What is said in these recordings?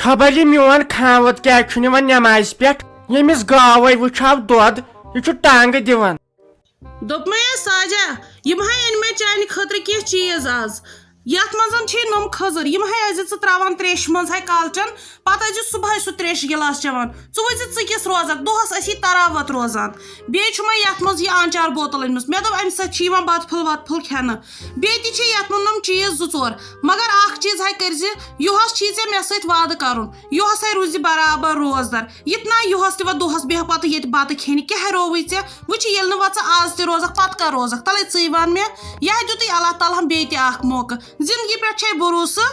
خبر یہ میون کھاوت کیا نماز پہ یمس گاوے وچھاو دود یہ ٹانگ دیوان دوپ میں ساجا یم ہے ان میں چانہ خطر کی چیز آز یت مزن چھ نم خزر یم ہے از ژ تراوان تریش مز ہے کالچن پتہ از صبح سہ تریش گلاس چوان ژٕ وز ژٕ کس روزک دہس اسی تراوت روزان بیٚیہِ چھُ مےٚ یتھ منٛز یہ آنچار بوتل أنمٕژ مےٚ دوٚپ امہِ سۭتۍ چھِ یِوان بتہٕ پھوٚل وتہٕ پھوٚل کھٮ۪نہٕ بیٚیہِ تہِ چھِ یتھ منٛز نم چیٖز زٕ ژور مگر اکھ چیٖز ہے کٔرۍ زِ یُہس چھی ژےٚ مےٚ سۭتۍ وعدٕ کرُن یُہس ہے روٗزِ برابر روزدار یتنا یُہس تہِ وۄنۍ دۄہس بیٚہہ پتہٕ ییٚتہِ بتہٕ کھٮ۪نہِ کیٛاہ رووٕے ژےٚ وٕچھ ییٚلہِ نہٕ وۄنۍ ژٕ آز تہِ روزکھ پتہٕ کر روزکھ تلے ژٕے ون مےٚ یہِ ہے دِتُے اللہ تعالیٰ ہن بیٚیہِ تہِ اکھ موقعہٕ زندگی پٮ۪ٹھ چھے بھروسہٕ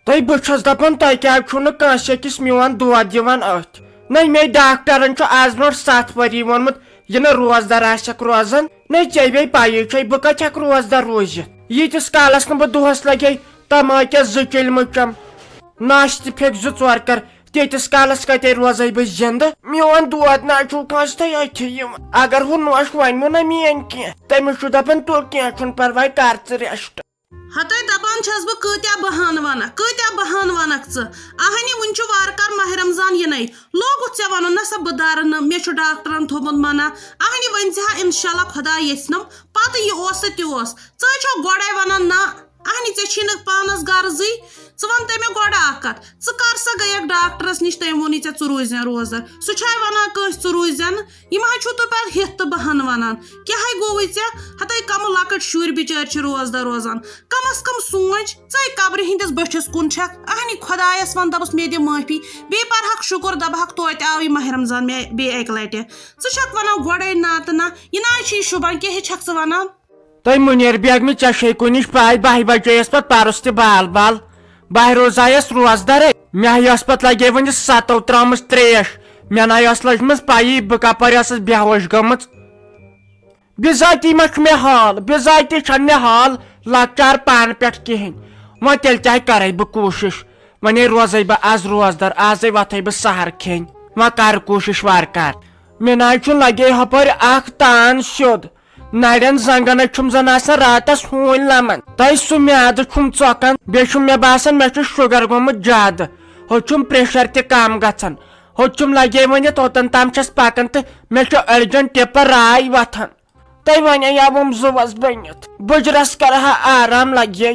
تُہۍ بہٕ چھُس دپان تۄہہِ کیٛازِ چھُو نہٕ کٲنٛسہِ أکِس میون دود دِوان أتھۍ نہ مے ڈاکٹرن چھُ آز برونٛٹھ 7 ؤری ووٚنمُت یہِ نہٕ روزدار آسٮ۪کھ روزان نہ ژےٚ بیٚیہِ پَیی چھے بہٕ کتہِ ہٮ۪کہٕ روزدار روٗزِتھ ییٖتِس کالس نہٕ بہٕ دۄہس لگے تماکٮ۪س 2 چلمٕچم ناشتہٕ پھیٚکۍ 2-4 کر تیٖتِس کالس کتے روزے بہٕ زندٕ میون دود نہ چھُو کٲنٛسہِ تۄہہِ أتھی یِوان اگر ہُہ نوش ونمو نہ میٲنۍ کینٛہہ تٔمِس چھُ دپان تُل کینٛہہ چھُنہٕ پرواے کر ژٕ ریسٹ ہتے دپان چھس بہ کۭتیاہ بہان ونکھ ژٕ اہنی وُنہِ چھُ وارٕ کار ماہ رمضان یِنَے لوگُتھ ژےٚ ونُن نہ سا بہٕ درٕ نہٕ مےٚ چھُ ڈاکٹرن تھوٚومُت منع اہنی ؤنۍ زِ ہا انشاء اللہ خۄدا یژھنم پتہٕ یہِ اوس تہٕ تہِ اوس ژٕ چھو گۄڈے ونان نہ اہنی ژےٚ چھی نہٕ پانس غرضٕے ژٕ ون تہٕ مےٚ گۄڈٕ اکھ کتھ ژٕ کر سا گٔیکھ ڈاکٹرس نِش تٔمۍ ووٚنُے ژےٚ روٗززٮ۪ن روزدار سُہ چھا ونان کٲنٛسہِ ژٕ روٗززٮ۪ن یِم حظ چھُو تُہۍ پتہٕ ہِتھ تہٕ بہان ونان کیٛاہ ہے گوٚوُے ژےٚ ہتے کم لۄکٕٹۍ شُرۍ بِچٲرۍ چھِ روزدار روزان کم از کم سونٛچ ژٕے قبرِ ہٕنٛدِس بٔٹھِس کُن چھکھ اہنی خۄدایس ون دپس مےٚ دِ معٲفی بیٚیہِ پرہکھ شُکر دپہکھ توتہِ آو یہِ ماہ رمضان مےٚ بیٚیہِ اکہِ لٹہِ ژٕ چھکھ ونان گۄڈے نہ تہٕ نہ یہِ نہ حظ چھُے شوٗبان کیٛاہ چھکھ ژٕ ونان تۄہہِ مُنیر بیگمہِ ژےٚ چھے کُنِچ پاے 12 بجے پتہٕ پرُس تہِ بال بہہ روزایس روزدارے مےٚ ٲس پتہٕ لگے وۄنۍ 7 ترٲمٕژ تریش مےٚ نہ ٲس لٔجمٕژ پایی بہٕ کپٲرۍ ٲسٕس بے ہوش گٔمٕژ بِذٲتی ما چھُ مےٚ حال بِذٲتی چھنہٕ مےٚ حال لۄکچار پانہٕ پٮ۪ٹھ کِہینۍ وۄنۍ تیٚلہِ تہِ کرے بہٕ کوٗشش وۄنۍ روزے بہٕ آز روزدار آزے وۄتھے بہٕ سحر کھٮ۪نۍ وۄنۍ کر کوٗشش وارٕ کار مےٚ نہ حظ چھُ لگے ہپٲرۍ اکھ تان سیوٚد نرین زنگن چھُم زن آسان راتس ہوٗنۍ لمن تۄہہِ سُہ میادٕ چھُم ژۄکان بیٚیہِ چھُم مےٚ باسان مےٚ چھُ شُگر گوٚمُت زیادٕ ہُہ چھُم پریشر تہِ کم گژھان ہُہ چھُم لگے ؤنِتھ اوٚتن تام چھس پکان تہٕ مےٚ چھُ أڑجن ٹِپر راے وتھان تۄہہِ ونیاوُم زُوس بٔنِتھ بُجرس کرہا آرام لگے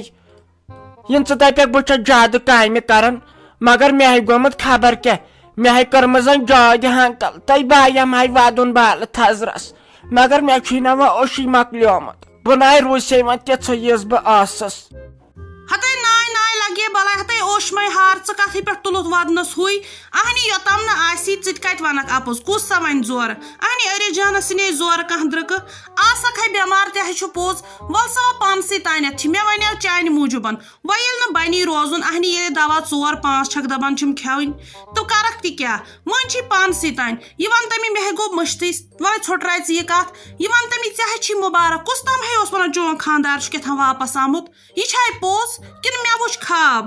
یِن ژٕ دپکھ بہٕ چھس زیادٕ کامہِ کران مگر مےٚ ہے گوٚمُت خبر کیٛاہ مےٚ ہے کٔرمٕژ زن جٲدِ ہنکل تۄہہِ بایم ہے ودُن بالہٕ تھزرس مگر مےٚ چھُے نہ وۄنۍ اوشی مۄکلیومُت بہٕ ناے روٗزے وۄنۍ تِژھٕے یِژھ بہٕ ٲسٕس ہتے ناے لگے بلاے ہتے اوشمے ہار ژٕ کتھٕے پٮ۪ٹھ تُلُتھ ودنس ہوے اہنی یوٚتام نہٕ آسی ژٕ تہِ کتہِ ونکھ اپُز کُس سا وَنہِ زورٕ اہنی أری جانس ژھٕنے زورٕ کانٛہہ درٕکہٕ آسکھ ہے بٮ۪مار تہِ ہے چھُ پوٚز وَل سا وۄنۍ پانسٕے تانٮ۪تھ چھِ مےٚ وَنیو چانہِ موٗجوٗبن وۄنۍ ییٚلہِ نہٕ بنی روزُن اہنی ییٚلہِ دوا 4-5 چھکھ دپان چھِم کھٮ۪وٕنۍ تہٕ کرکھ تہِ کیٛاہ وۄنۍ چھِ پانسٕے تانۍ یہِ ون تہٕ مےٚ ہے گوٚو مٔشتٕے وۄنۍ ژھوٚٹراے ژٕ یہِ کتھ یہِ ون تہٕ مےٚ ژےٚ ہے چھی مُبارک کُس تام ہے اوس ونان چون خانٛدار چھُ کیٛاہ تھام واپس آمُت یہِ چھا پوٚز کِنہٕ مےٚ وٕچھ خواب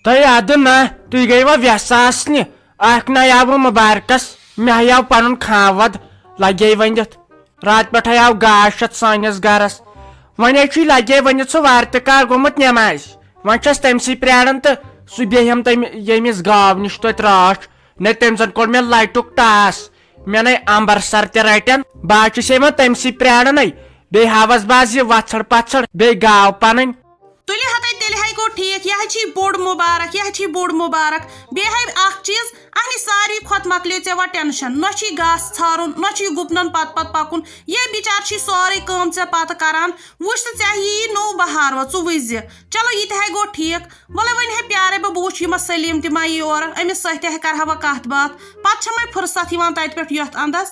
تۄہہِ اَدٕ نہ تُہۍ گٔیوا ویسہٕ آسنہِ اکھ نَے آوٕ مُبارکس مےٚ ہے آو پنُن خاوَد لگے ؤنِتھ راتہٕ پٮ۪ٹھے آو گاش اتھ سٲنِس گرس وۄنۍ ہے چھُے لگے ؤنِتھ سُہ وارٕ تہِ کال گوٚمُت نٮ۪مازِ وۄنۍ چھس تٔمسٕے پراران تہٕ سُہ بیہم ییٚمِس گاو نِش توتہِ راتھ نہ تٔمۍ زن کوٚر مےٚ لٹُک ٹاس مےٚ نَے امبرسر تہِ رٹن بہٕ حظ چھُس وۄنۍ تٔمسٕے پرارنٕے بیٚیہِ ہاوس بہٕ آز یہِ وژھڑ پژھڑ بیٚیہِ گاو پنٕنۍ تُلہِ ہتے تیٚلہِ ہے گوٚو ٹھیٖک یہِ حظ چھی بوٚڑ مُبارک بیٚیہِ ہے اکھ چیٖز اہنی ساروی کھۄتہٕ مۄکلیو ژےٚ وۄنۍ ٹٮ۪نشن نہ چھُے گاسہٕ ژھارُن نہ چھُے گُپنن پتہٕ پکُن یہِ بِچار چھی سورُے کٲم ژےٚ پتہٕ کران وٕچھ تہٕ ژےٚ یی نوٚو بہار وۄنۍ ژٕ وٕچھ زِ چلو یہِ تہِ ہے گوٚو ٹھیٖک وَلے وۄنۍ ہے پیارے بہٕ وٕچھ یِمس سلیٖم تہِ ما یی اورٕ أمِس سۭتۍ تہِ ہے کرہا وۄنۍ کتھ باتھ پتہٕ چھےٚ فرصت یِوان تتہِ پٮ۪ٹھ یتھ انٛدس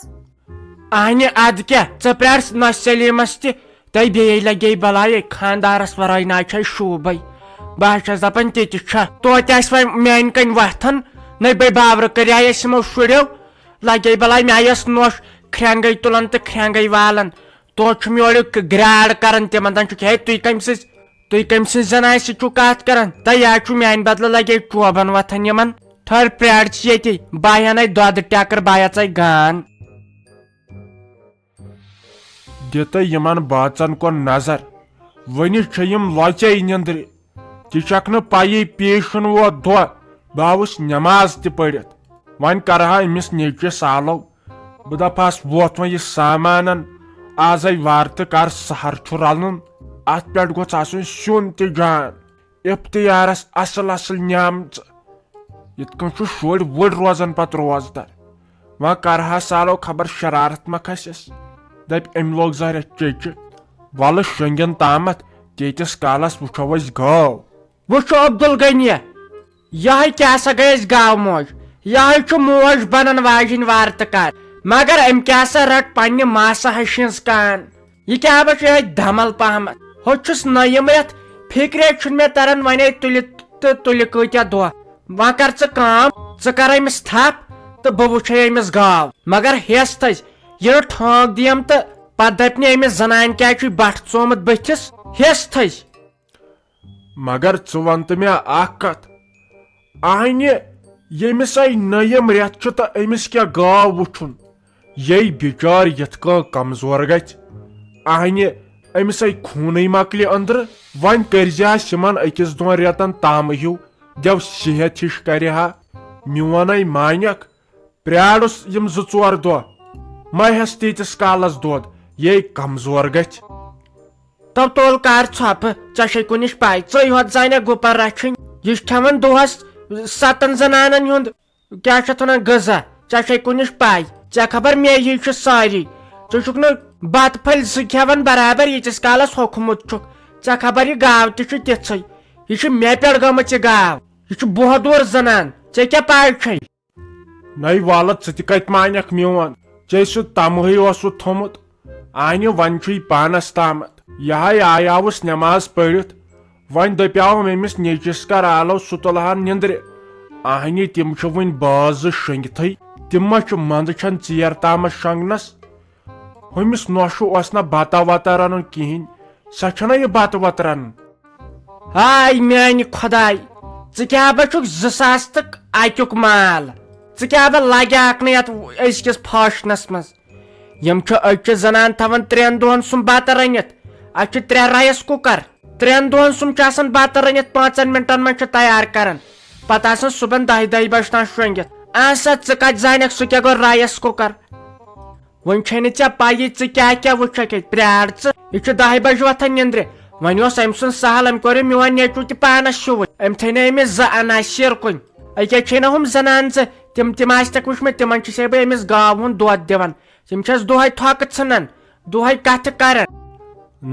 اہنہِ ادٕ کیٛاہ ژٕ پرٛار نہ سلیٖمس تہِ تۄہہِ بیٚیہِ لگے بلاے خانٛدارس ورٲے نہ چھے شوٗبے بہٕ چھس دپان تہِ تہِ چھا توتہِ آسہِ وۄنۍ میانہِ کنۍ وتھان نَے بے بابرٕ کریاے أسۍ یِمو شُرٮ۪و لگے بلاے مےٚ آیس نوش کھرٛٮ۪نگے تُلان تہٕ کھرٛٮ۪نگے والان توتہِ چھُم یورٕ گرٛاڑ کران تِمن دپان چھُکھ ہے تُہۍ کٔمۍ سٕنٛز زنانہِ سۭتۍ چھُو کتھ کران تۄہہِ یا چھُ میانہِ بدلہٕ لگے ٹوبن وتھان یِمن ٹھٔہر پرٛار ژٕ ییٚتی بہٕ انے دۄدٕ ٹٮ۪کٕر بہٕ اژے گان دِتہٕ یِمن بٲژن کُن نظر وۄنہِ چھِ یِم لۄژے نِندرِ ژٕ چھکھ نہٕ پایی پیٖشن ووت دۄہ باوس نماز تہ پڑھت ون کرہا امس نیچے سالو بہ دپہس ووت وۄنۍ یہِ سامان آزے وار تہٕ کر سہر چھُ رلُن اتھ پٮ۪ٹھ گوٚژھ آسُن سیُن تہِ جان افتیارس اصل اصل نیامژٕ یِتھ کٔنۍ چھُ شُرۍ وٕڑ روزان پتہٕ روزدار وۄنۍ کرہا سالو خبر شرارت ما کھسٮ۪س دپہِ أمۍ لوگ ظاہر چیچہِ ولہٕ شۄنٛگٮ۪ن تامتھ تیٖتِس کالس وٕچھو أسۍ گٲو وٕچھو عبدالغنی یہے کیٛاہ سا گٔے أسۍ گاو موج یہے چھُ موج بنان واجِنۍ وار تہٕ کر مگر أمۍ کیٛاہ سا رٹ پننہِ ماسہٕ ہشہِ ہٕنٛز کان یہِ کیٛاہ بہ چھُ یہے دھمل پہمتھ ہُہ چھُس نٔیِم رٮ۪تھ فِکرے چھُنہٕ مےٚ تران ونے تُلہِ تہٕ تُلہِ کۭتیاہ دۄہ وۄنۍ کر ژٕ کٲم ژٕ کر أمِس تھپھ تہٕ بہٕ وٕچھے أمِس گاو مگر ہٮ۪س تھٔز یہِ نہٕ ٹھونٛک دِیم تہٕ پتہٕ دپہِ نہٕ أمِس زنانہِ کیٛازِ چھُے بٹھ ژومُت بٕتھِس ہٮ۪س تھٔز مگر ژٕ ون تہٕ مےٚ اکھ کتھ اہنہِ ییٚمِس آیہِ نٔیِم رٮ۪تھ چھُ تہٕ أمِس کیٛاہ گاو وٕچھُن یے بِچار یِتھ کٔنۍ کمزور گژھِ اہنہِ أمِس آیہِ خوٗنٕے مۄکلہِ أنٛدرٕ وۄنۍ کٔرزِہس یِمن أکِس دۄن رٮ۪تن تامہٕ ہیوٗ دٮ۪و صحت ہِش کرِہا میونے مانیکھ پرٛارُس یِم 2-4 دۄہ ما ہٮ۪س تیٖتِس کالس دۄد یے کمزور گژھِ تو تول کر ژھۄپہٕ ژےٚ چھے کُنِچ پاے ژٕے ہوت زانہِ گُپن رچھٕنۍ یہِ چھُ کھٮ۪وان دۄہس 7 زنانن ہُنٛد کیٛاہ چھِ اتھ ونان غذا ژےٚ چھے کُنِچ پاے ژےٚ خبر مے ہی چھُ سٲری ژٕ چھُکھ نہٕ بتہٕ پھٔلۍ 2 کھٮ۪وان برابر ییٖتِس کالس ہوٚکھمُت چھُکھ ژےٚ خبر یہِ گاو تہِ چھُ تِژھٕے یہِ چھِ مےٚ پٮ۪ٹھ گٔمٕژ یہِ گاو یہِ چھُ بہادور زنان ژےٚ کیٛاہ پاے چھے نَے والہٕ ژٕ تہِ کتہِ مانیکھ میون ژےٚ سُہ تمہٕے اوسُتھ تھوٚمُت آنہِ وۄنۍ چھُے پانس تامتھ یہے آیاوُس نٮ۪ماز پٔرِتھ وۄنۍ دپیاوُم أمِس نیچِس کر آلو سُہ تُلہن نِندرِ آہنہِ تِم چھِ وُنہِ بٲژ 2 شۄنٛگتھٕے تِم ما چھُ منٛدٕ چھن ژیر تامتھ شۄنٛگنس ہُمِس نۄشہِ اوس نہ بتہ وتہ رنُن کِہینۍ سۄ چھنہ یہِ بتہٕ وتہٕ رنان ہاے میانہِ خۄداے ژٕ کیٛاہ بہ چھُکھ 2001 مال ژٕ کیٛاہ بہ لگیاکھ نہٕ یتھ أزکِس فاشنس منٛز یِم چھِ أڑۍ چھِ زنان تھاوان 3 دۄہن سُم بتہٕ رٔنِتھ اتھ چھِ 3 رایس کُکر 3 دۄہن سُم چھُ آسان بتہٕ رٔنِتھ 5 منٹن منٛز چھُ تیار کران پتہٕ آسان صُبحن 10 بجہِ تام شۄنٛگِتھ آسا ژٕ کتہِ زانکھ سُہ کیٛاہ گوٚو رایس کُکر وۄنۍ چھے نہٕ ژےٚ پیی ژٕ کیٛاہ وٕچھکھ ییٚتہِ پرٛار ژٕ یہِ چھُ 10 بجہِ وۄتھان نِندرِ وۄنۍ اوس أمۍ سُنٛد سہل أمۍ کوٚر میون نیچوٗ تہِ پانس شُوٕنۍ أمۍ تھٲے نہٕ أمِس 2 عناصر کُنۍ أکیاہ چھے نہ ہُم زنان ژٕ تِم آسہِ وٕچھمٕتۍ تِمن چھُسے بہٕ أمِس گاو ہُنٛد دۄد دِوان تِم چھس دۄہے تھۄکہٕ ژھٕنان دۄہے کتھٕ کران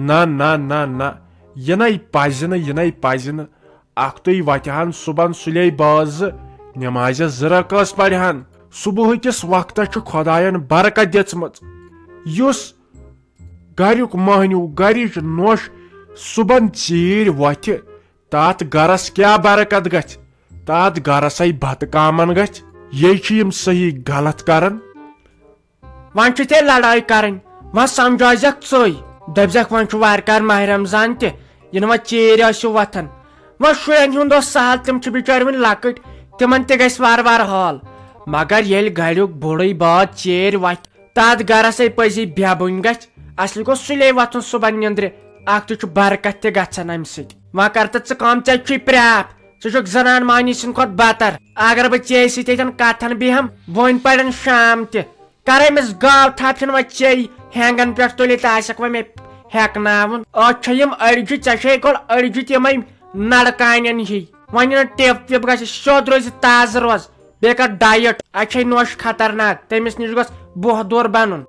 نہ نہ نہ نہ یہِ نَے پزِ نہٕ یہِ نَے پزِ نہٕ اکھتُے وتہِ ہن صُبحن سُلے بٲژ 2 نٮ۪مازِ 2 رکٲژ پرِہن صبحٕکِس وقتس چھُ خۄداین برکت دِژمٕژ یُس گریُک مٔہنیوٗ گرِچ نۄش صُبحن ژیٖرۍ وۄتھِ تتھ گرس کیٛاہ برکت گژھِ تتھ گرسے بتہٕ کامن گژھِ یے چھِ یِم صحیح غلط کران وۄنۍ چھُ ژےٚ لڑٲے کرٕنۍ وۄنۍ سمجھٲیزکھ ژٕے دپزکھ وۄنۍ چھُ وارٕکار ماہ رمضان تہِ یِنہٕ وۄنۍ ژیٖرۍ ٲسِو وۄتھان وۄنۍ شُرٮ۪ن ہُنٛد اوس سہل تِم چھِ بِچٲرۍ وُنہِ لۄکٕٹۍ تِمن تہِ گژھِ وارٕ حال مگر ییٚلہِ گریُک بوٚڑٕے باد ژیٖرۍ وتھِ تتھ گرسے پزی بےبُنۍ گژھِ اصلی گوٚژھ سُلے وۄتھُن صُبحن نِندرِ اکھ تہِ چھُ برکت تہِ گژھان امہِ سۭتۍ وۄنۍ کر تہٕ ژٕ کٲم ژےٚ چھُے پرٛاپھ ژٕ چھُکھ زنان مہنی سٕنٛدِ کھۄتہٕ بدتر اگر بہٕ ژےٚ سۭتۍ ییٚتٮ۪ن کتھن بیہم وۄنۍ پرن شام تہِ کر أمِس گاو تھپھ وۄنۍ ژےٚ ہینگن پٮ۪ٹھ تُلِتھ آسکھ وۄنۍ مےٚ ہیٚکناوُن أتھۍ چھِ یِم أڑجہِ ژےٚ چھے گۄڈٕ أڑجہِ تِمے نرٕ کانٮ۪ن ہی وۄنۍ نہٕ ٹِپ وِپ گژھِ سیوٚد روزِ تازٕ روز بیٚیہِ کر ڈایٹ اتھ چھے نۄش خطرناک تٔمِس نِش گوٚژھ بہادور بنُن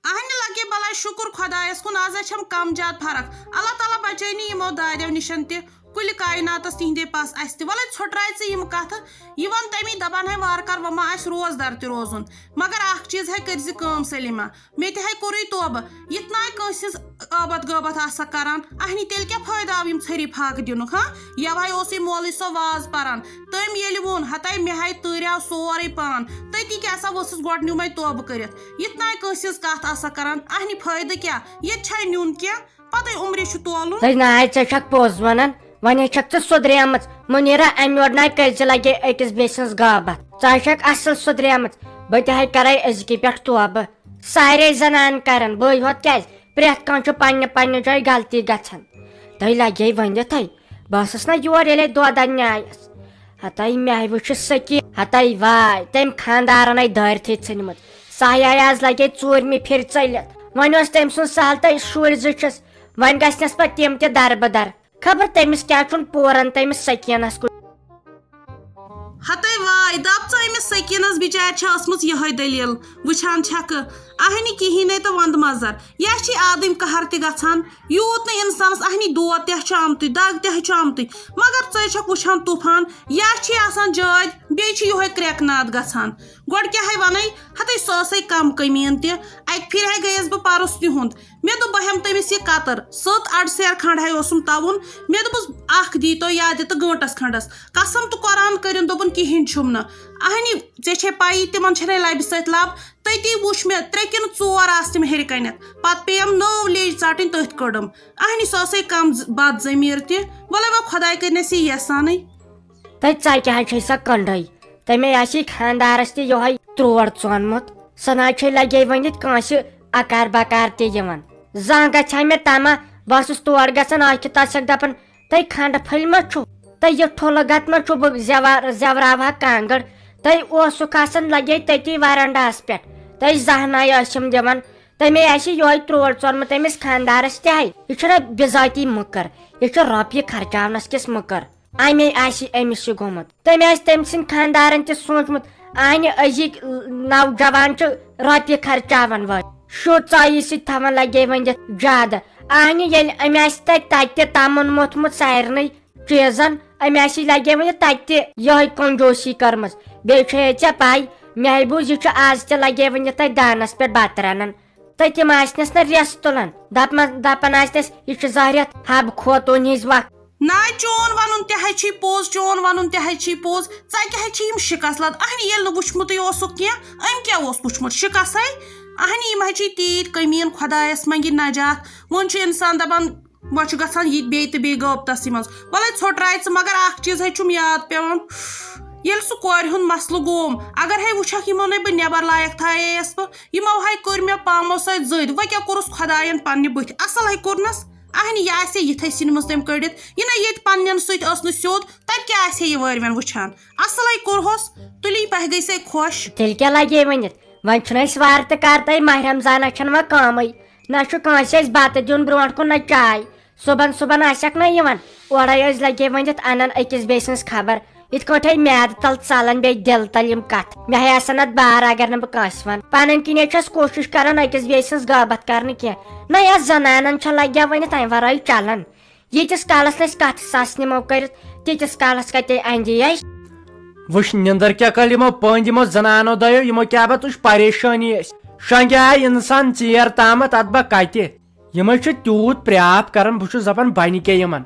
اہنہِ لگے بلاے شُکر خۄدایس کُن آز چھم کم زیادٕ فرق اللہ تعالیٰ بچٲے نہٕ یِمو دادیو نِشن تہِ کُلہِ کایناتس تِہنٛدے پاس اسہِ تہِ وَلے ژھۄٹراے ژٕ یِم کتھٕ یہِ وَن تمی دپان ہے وارٕ کار وۄنۍ ما آسہِ روزدار تہِ روزُن مگر اکھ چیٖز ہے کٔرزِ کٲم سلیما مےٚ تہِ ہے کوٚرُے توبہٕ یِتھ ناے کٲنٛسہِ ہٕنٛز ٲبت غٲبت آسکھ کران اہنہِ تیٚلہِ کیٛاہ فٲیدٕ آو یِم ژھٔری فاکہٕ دِنُک ہاں یوے اوسُے مولوی صٲب واز پران تٔمۍ ییٚلہِ ووٚن ہتاے مےٚ ہے تۭریٛاو سورُے پان تٔتی کیٛاہ سا ؤژھٕس گۄڈٕ نیوٗ مےٚ توبہٕ کٔرِتھ یِتھ ناے کٲنٛسہِ ہٕنٛز کتھ آسکھ کران اہنہِ فٲیدٕ کیٛاہ ییٚتہِ چھے نیُن کینٛہہ پتے عمرِ چھُ تولُن ناے ژےٚ چھکھ پوٚز ونان وۄنۍ چھکھ ژٕ سُدریمٕژ مُنیٖرا امہِ یورٕ ناے کٔرزِ لگے أکِس بیٚیہِ سٕنٛز غٲبت ژٕ چھکھ اصل سُدریمٕژ بہٕ تہِ ہے کرے أزکہِ پٮ۪ٹھ توبہٕ سارے زنان کران بٕے ہوت کیٛازِ پرٮ۪تھ کانٛہہ چھُ پننہِ جایہِ غلطی گژھان تۄہہِ لگے ؤنِتھے بس نا یور ییٚلے دۄد اَننہِ آیس ہتاے مےٚ وٕچھ سکی ہتاے واے تٔمۍ خاندارن آیہِ دٲرتھٕے ژھٕنمٕژ سۄ آیہِ آز لگے ژوٗرمہِ پھِرِ ژٔلِتھ وۄنۍ اوس تٔمۍ سُنٛد سہل تہٕ شُرۍ زٕ چھِس وۄنۍ گژھنس پتہٕ تِم تہِ دربدر خبر تٔمِس کیٛاہ چھُن پورن تٔمِس سکیٖنس کُن ہتے واے دپ ژٕ أمِس سکیٖنس بِچارِ چھِ ٲسمٕژ یِہوے دٔلیٖل وٕچھان چھکھٕ اہنہِ کِہیٖنۍ تہٕ ونٛدٕ مزر یا چھِ آدٕمۍ قہر تہِ گژھان یوٗت نہٕ انسانس اہنہِ دود تہِ چھُ آمتُے دگ تہِ چھُ آمتُے مگر ژٕ چھکھ وٕچھان طوٗفان یا چھِ آسان جٲدۍ بیٚیہِ چھِ یِہوے کرٛٮ۪کہٕ ناد گژھان گۄڈٕ کیٛاہ ونے ہتے سۄ ٲسے کم کٔمیٖن تہِ اکہِ پھِرِ گٔیس بہٕ پرُس تِہُنٛد مےٚ دوٚپ بہٕ ہٮ۪مہٕ تٔمِس یہِ قطر سٔت اڑسیر کھنٛڈ اوسُم تَوُن مےٚ دوٚپُس اکھ دیٖتو یادِ تہٕ گٲنٛٹس کھنٛڈس قسم تہٕ قۄران کٔرِنۍ دوٚپُن کِہیٖنۍ چھُم نہٕ اہنہِ ژےٚ چھے پایی تِمن چھنَے لبہِ سۭتۍ لب تٔتی وٕچھ مےٚ 3 کِنہٕ 4 آسہٕ تِم ہیٚرِ کَنٮ۪تھ پتہٕ پیٚیَم نٔو لیٚج ژٹٕنۍ تٔتھۍ کٔڑٕم اہنہِ سۄ ٲسے کم بد ضمیٖر تہِ وَلے وۄنۍ خۄداے کٔرنَس یہِ یَسانٕے تہٕ ژَکہِ حظ چھے سۄ کٔنڈٕے تٔمۍ آسہِ خاندارس تہِ یِہوے تروڑ ژونمُت سۄ نہ چھے لگے ؤنِتھ کٲنٛسہِ اکار بکار تہِ یِوان زانٛہہ گژھِ ہا مےٚ تما بہٕ ٲسٕس تور گژھان آکھِ تتھ چھکھ دپان تۄہہِ کھنڈٕ پھٔلۍ ما چھُو تہٕ یہِ ٹھُلہٕ گت ما چھُ بہٕ زٮ۪وراوہا کانٛگٕر تۄہہِ اوسُکھ آسان لگے تٔتی وارنڈاہس پٮ۪ٹھ تۄہہِ زہناے ٲسِم دِوان تٔمۍ آسہِ یِہوے تروڑ ژونمُت أمِس خاندارس تہِ ہاے یہِ چھُنہ بِذٲتی مٔکٕر یہِ چھُ رۄپیہِ خرچاونس کِس مٔکٕر امے آسہِ أمِس یہِ گوٚمُت تٔمۍ آسہِ تٔمۍ سٕنٛدۍ خاندارن تہِ سوٗنٛچمُت انہِ أزِکۍ نوجوان چھِ رۄپیہِ خرچاون وٲلۍ شُر ژۄیہِ سۭتۍ تھاوان لگے ؤنِتھ زیادٕ انہِ ییٚلہِ أمۍ آسہِ تتہِ تہِ تمُن موٚتھمُت سارنٕے چیٖزن أمۍ آسہِ لگے ؤنِتھ تتہِ تہِ یِہوے کنجوٗسی کٔرمٕژ بیٚیہِ چھے ژےٚ پاے محبوٗز یہِ چھُ آز تہِ لگے ؤنِتھ تتہِ دانس پٮ۪ٹھ بتہٕ رنان تہٕ تِم آسنس نہٕ رٮ۪س تُلان دپان آسنس یہِ چھُ ظٲہرت حبہٕ خوتوٗن ہِنٛز وقت نا چون ونُن تہِ حظ چھی پوٚز چون ونُن تہِ حظ چھی پوٚز ژکہِ حظ چھِ یِم شِکس لد اہنہِ ییٚلہِ نہٕ وٕچھمُتٕے اوسُکھ کینٛہہ أمۍ کیٛاہ اوس وٕچھمُت شِکس ہے اہنہِ یِم حظ چھِ تیٖتۍ کٔمیٖن خۄدایس منٛگہِ نجات وۄنۍ چھُ انسان دپان وۄنۍ چھُ گژھان یہِ بیٚیہِ تہٕ بیٚیہِ غٲبتسٕے منٛز وَلے ژھوٚٹراے ژٕ مگر اکھ چیٖز حظ چھُم یاد پیٚوان ییٚلہِ سُہ کورِ ہُنٛد مسلہٕ گوم اگر ہے وٕچھکھ یِمو نے بہٕ نٮ۪بر لایق تھایییس بہٕ یِمو ہے کوٚر مےٚ پامو سۭتۍ زٔدۍ وۄنۍ کیٛاہ کوٚرُس خۄداین پننہِ بٕتھِ اصل ہے کوٚرنس اہنہِ یہِ آسہِ ہے یِتھے سِنہِ منٛز تٔمۍ کٔڑِتھ یہِ نہ ییٚتہِ پننٮ۪ن سۭتۍ ٲس نہٕ سیوٚد تتہِ کیٛاہ آسہِ ہے یہِ وٲرۍوٮ۪ن وٕچھان اصل ہے کوٚرہوس تُلی پہ گٔے سے خۄش تیٚلہِ کیٛاہ لگے ؤنِتھ وۄنۍ چھُنہٕ اَسہِ وارٕ تہٕ کرتَے ماہ رمضانس چھنہٕ وۄنۍ کٲمٕے نہ چھُ کٲنٛسہِ اَسہِ بتہٕ دیُن برونٛٹھ کُن نہ چاے صُبحن آسٮ۪کھ نہ یِوان اورے ٲسۍ لگے ؤنِتھ انان أکِس بیٚیہِ سٕنٛز خبر یِتھ کٲٹھۍ میادٕ تل ژلان بیٚیہِ دِلہٕ تل یِم کتھٕ مےٚ ہے آسان اتھ بار اگر نہٕ بہٕ کٲنٛسہِ ونہٕ پنٕنۍ کِنۍ چھس کوٗشش کران أکِس بیٚیہِ سٕنٛز غٲبت کرنہٕ کینٛہہ نہ یتھ زنانن چھےٚ لگیا ؤنِتھ امہِ ورٲے چلان ییٖتِس کالس نہٕ أسۍ کتھٕ سس نِمو کٔرِتھ تیٖتِس کالس کتے اندی اَسہِ وٕچھ نِندٕر کیٛاہ کٔر یِمو پٔنٛدۍ یِمو زنانو دۄیو یِمو کیٛاہ با تُج پریشٲنی ٲسۍ شۄنٛگہِ آے انسان ژیر تامتھ اتھ با کتہِ یِمے چھِ تیوٗت پرٛاپ کران بہٕ چھُس دپان بنہِ کیٛاہ یِمن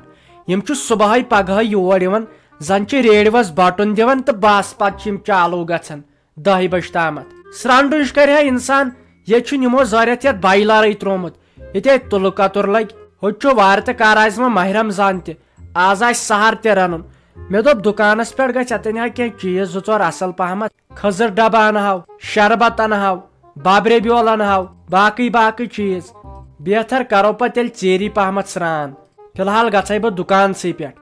یِم چھِ صبحٲے پگہٲے یور یِوان زن چھِ ریڈوس بٹُن دِوان تہٕ بس پتہٕ چھِ یِم چالوٗ گژھان 10 بجہِ تامتھ سرٛان ڈُنٛج کرِ ہا انسان ییٚتہِ چھُنہٕ یِمو ضوٚرتھ یتھ بایلرٕے تروومُت ییٚتہِ تُلہٕ کتُر لگہِ ہوٚتہِ چھُ وارٕ تہٕ کار آسہِ وۄنۍ ماہ رمضان تہِ آز آسہِ سہر تہِ رنُن مےٚ دوٚپ دُکانس پٮ۪ٹھ گژھِ اتٮ۪ن ہا کینٛہہ چیٖز 2-4 اصل پہمتھ کھٔزٕر ڈبہٕ انہو شربت انہو بابرے بیول انہو باقٕے چیٖز بہتر کرو پتہٕ تیٚلہِ ژیٖری پہمتھ سرٛان فی الحال گژھے بہٕ دُکانسٕے پٮ۪ٹھ